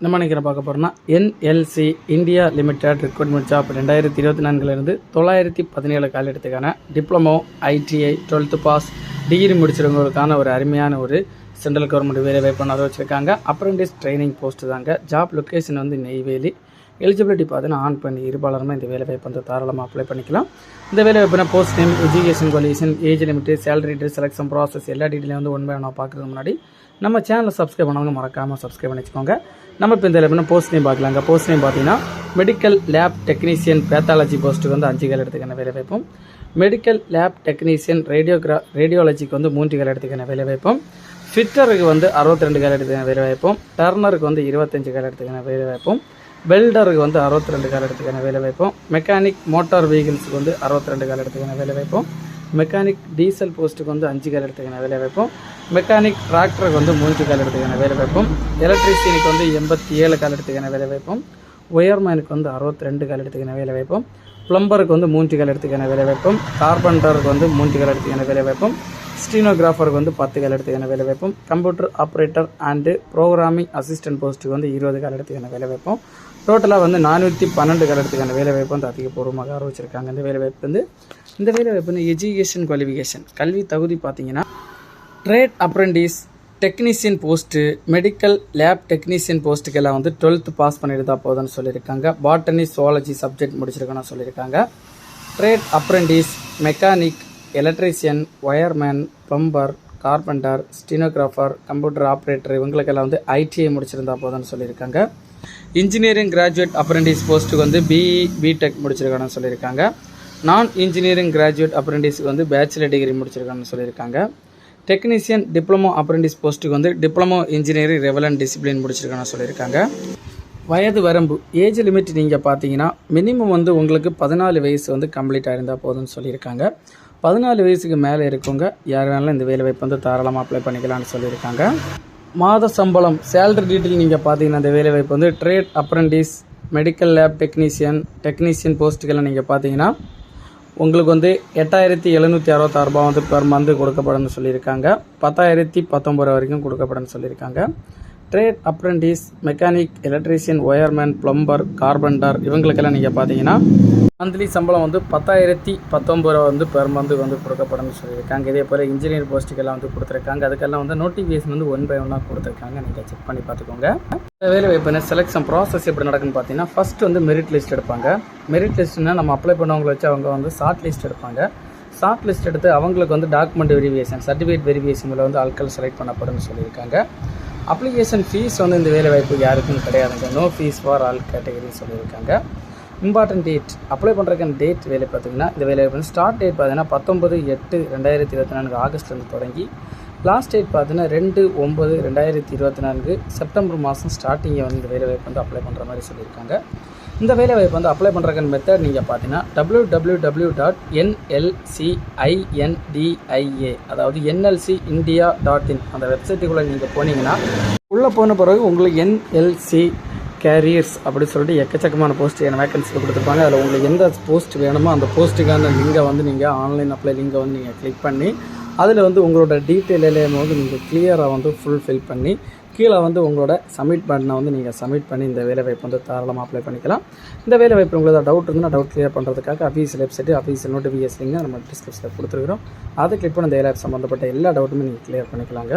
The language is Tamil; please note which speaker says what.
Speaker 1: நம்ம நினைக்கிற பார்க்க போகிறோம்னா NLC India limited recruitment job 2024 917 காலத்துக்கான diploma ITI 12th pass degree முடிச்சிருவங்களுக்கான ஒரு அருமையான ஒரு சென்ட்ரல் கவர்மெண்ட் வேலை வாய்ப்பு வச்சுருக்காங்க. அப்ரெண்டிஸ் ட்ரைனிங் போஸ்ட் தாங்க. ஜாப் லொக்கேஷன் வந்து நெய்வேலி. எலிஜிபிலிட்டி பார்த்தீங்கன்னா ஆன் பண்ணி இருபாலருமே இந்த வேலை வாய்ப்பு வந்து தாராளமாக அப்ளை பண்ணிக்கலாம். இந்த வேலை வாய்ப்புனா post name, education qualification, age limit, salary detail, selection process எல்லா டீட்டெயிலும் வந்து ஒன் பை ஒன்னாக பார்க்குறதுக்கு முன்னாடி நம்ம சேனலை சப்ஸ்கிரைப் பண்ணவங்க மறக்காமல் சப்ஸ்கிரைப் பண்ணிச்சுக்கோங்க. நம்ம இப்போ இந்த வேலை போஸ்ட் நேம் பார்க்கலாங்க. போஸ்ட் நேம் பார்த்தீங்கன்னா மெடிக்கல் லேப் டெக்னீஷியன் பேத்தாலஜி போஸ்ட்டுக்கு வந்து 5 காலத்துக்கான வேலை வாய்ப்பும், மெடிக்கல் லேப் டெக்னீஷியன் ரேடியோலஜிக்கு வந்து 3 காலத்துக்கான வேலை வாய்ப்பும், ஃபிட்டருக்கு வந்து 62 காலத்துக்கான வேலை வாய்ப்பும், டர்னருக்கு வந்து 25 காலத்துக்கான வேலை வாய்ப்பும், வெல்டருக்கு வந்து 62 காலத்துக்கான வேலை வாய்ப்பும், மெக்கானிக் மோட்டார் வெஹிக்கிள்ஸுக்கு வந்து 62 காலத்துக்கான வேலை வாய்ப்பும், மெக்கானிக் டீசல் போஸ்ட்டுக்கு வந்து 5 காலத்துக்கான வேலை வாய்ப்பும், மெக்கானிக் டிராக்டருக்கு வந்து 3 காலத்துக்கான வேலை வாய்ப்பும், எலக்ட்ரிஷியனுக்கு வந்து 87 காலத்துக்கான வேலை வாய்ப்பும், ஒயர்மேனுக்கு வந்து 62 காலத்துக்கான வேலை வாய்ப்பும், பிளம்பருக்கு வந்து 3 காலத்துக்கான வேலை வாய்ப்பும், கார்பெண்டருக்கு வந்து 3 காலத்துக்கான வேலை வாய்ப்பும், ஸ்டீனோகிராஃபருக்கு வந்து 10 காலத்துக்கான வேலை வாய்ப்பும், computer operator and programming assistant போஸ்ட்டுக்கு வந்து 20 காலத்துக்கான வேலை வாய்ப்பும், டோட்டலாக வந்து 412 காலத்துக்கான வேலை வாய்ப்பு வந்து அதிகபூர்வமாக ஆரம்பிச்சிருக்காங்க. இந்த வேலை வாய்ப்பு வந்து எஜுகேஷன் குவாலிஃபிகேஷன் கல்வி தகுதி பார்த்தீங்கன்னா trade apprentice technician post, medical lab technician போஸ்ட்டுக்கெல்லாம் வந்து 12th பாஸ் பண்ணிட்டு போதுன்னு சொல்லியிருக்காங்க. பாட்டனி சுவாலஜி சப்ஜெக்ட் முடிச்சிருக்கணும்னு சொல்லியிருக்காங்க. Trade apprentice mechanic, electrician, wireman, plumber, carpenter, stenographer, computer operator இவங்களுக்கெல்லாம் வந்து ஐடிஐ முடிச்சிருந்தா போதுன்னு சொல்லியிருக்காங்க. இன்ஜினியரிங் கிராஜுவேட் அப்ரெண்டிஸ் போஸ்ட்டுக்கு வந்து பிஇ பிடெக் முடிச்சிருக்கணும்னு சொல்லியிருக்காங்க. நான் இன்ஜினியரிங் கிராஜுவேட் அப்ரெண்டிஸுக்கு வந்து பேச்சுலர் டிகிரி முடிச்சிருக்கணும்னு சொல்லியிருக்காங்க. டெக்னீஷியன் டிப்ளமோ அப்ரெண்டிஸ் போஸ்ட்டுக்கு வந்து டிப்ளமோ இன்ஜினியரிங் ரெவலண்ட் டிசிப்ளின் முடிச்சிருக்கணும்னு சொல்லியிருக்காங்க. வயது வரம்பு ஏஜ் லிமிட் நீங்கள் பார்த்தீங்கன்னா மினிமம் வந்து உங்களுக்கு 14 வயசு வந்து கம்ப்ளீட் ஆயிருந்தால் போதும்னு சொல்லியிருக்காங்க. 14 வயசுக்கு மேலே இருக்கவங்க யார் வேணாலும் இந்த வேலை வாய்ப்பு வந்து தாராளமாக அப்ளை பண்ணிக்கலாம்னு சொல்லியிருக்காங்க. மாத சம்பளம் சேலரி டீட்டெயில் நீங்கள் பார்த்தீங்கன்னா இந்த வேலை வாய்ப்பு வந்து trade apprentice medical lab technician போஸ்ட்டுக்கெல்லாம் நீங்கள் பார்த்தீங்கன்னா உங்களுக்கு வந்து 8766 ரூபா வந்து பெர் மந்த் கொடுக்கப்படும்னு சொல்லியிருக்காங்க. 10,019 வரைக்கும் கொடுக்கப்படும்னு சொல்லியிருக்காங்க. Trade apprentice mechanic, electrician, wireman, plumber, carpenter இவங்களுக்கெல்லாம் நீங்கள் பார்த்தீங்கன்னா மந்த்லி சம்பளம் வந்து 10,019 வந்து பெர் மந்த் வந்து கொடுக்கப்படும்னு சொல்லியிருக்காங்க. இதே போல் இன்ஜினியர் போஸ்ட்டுக்கெல்லாம் வந்து கொடுத்துருக்காங்க. அதுக்கெல்லாம் வந்து நோட்டிஃபிகேஷன் வந்து ஒன் பை ஒன்னாக கொடுத்துருக்காங்க. நீங்கள் செக் பண்ணி பார்த்துக்கோங்க. இந்த வேலை வாய்ப்பு செலெக்ஷன் ப்ராசஸ் எப்படி நடக்குன்னு பார்த்தீங்கன்னா ஃபஸ்ட்டு வந்து மெரிட் லிஸ்ட் எடுப்பாங்க. மெரிட் லிஸ்ட்னா நம்ம அப்ளை பண்ணவங்களை வச்சு அவங்க வந்து ஷார்ட் லிஸ்ட் எடுப்பாங்க. ஷார்ட் லிஸ்ட் எடுத்து அவங்களுக்கு வந்து டாக்குமெண்ட் வெரிஃபிகேஷன், சர்டிஃபிகேட் வெரிஃபிகேஷனில் வந்து ஆட்கள் செலக்ட் பண்ணப்படும்னு சொல்லியிருக்காங்க. அப்ளிகேஷன் ஃபீஸ் வந்து இந்த வேலை வாய்ப்பு யாருக்கும் கிடையாதுங்க. No fees for all category சொல்லியிருக்காங்க. இம்பார்ட்டன்ட் டேட் அப்ளை பண்ணுறதுக்கான டேட் வேலை பார்த்தீங்கன்னா இந்த வேலை வாய்ப்பு ஸ்டார்ட் டேட் பார்த்தீங்கன்னா 19/8/2024 ஆகஸ்ட்லேருந்து தொடங்கி லாஸ்ட் டேட் பார்த்தீங்கன்னா 2/9/2024 செப்டம்பர் மாதம் ஸ்டார்டிங்கை வந்து இந்த வேலை வாய்ப்பு வந்து அப்ளை பண்ணுற மாதிரி சொல்லியிருக்காங்க. இந்த வேலை வாய்ப்பு வந்து அப்ளை பண்ணுறதுக்கான மெத்தட் நீங்கள் பார்த்தீங்கன்னா www.nlcindia அதாவது nlcindia.in அந்த வெப்சைட்டுக்குள்ளே நீங்கள் போனீங்கன்னா உள்ளே போன பிறகு உங்களுக்கு NLC கேரியர்ஸ் அப்படின்னு சொல்லிட்டு எக்கச்சக்கமான போஸ்ட் வேகன்சி கொடுத்துருப்பாங்க. அதில் உங்களுக்கு எந்த போஸ்ட் வேணுமோ அந்த போஸ்ட்டுக்கான லிங்கை வந்து நீங்கள் ஆன்லைன் அப்ளை லிங்கை வந்து நீங்கள் கிளிக் பண்ணி அதில் வந்து உங்களோட டீட்டெயில் எல்லாம் வந்து நீங்கள் கிளியராக வந்து ஃபுல்ஃபில் பண்ணி கீழே வந்து உங்களோட சப்மிட் பட்டனை வந்து நீங்கள் சப்மிட் பண்ணி இந்த வேலை வாய்ப்பு வந்து தாராளமாக அப்ளை பண்ணிக்கலாம். இந்த வேலை வாய்ப்பு உங்களுக்கு டவுட் இருந்துன்னா டவுட் கிளியர் பண்ணுறதுக்காக அஃபீஷியல் வெப்சைட்டு அஃபீஷியல் நோட்டிஃபிகேஷன் நம்ம டிஸ்கிரிப்ஷனில் கொடுத்துருக்குறோம். அதை கிளிக் பண்ணி இந்த வேலை சம்மந்தப்பட்ட எல்லா டவுட்டுமே நீங்கள் கிளியர் பண்ணிக்கலாங்க.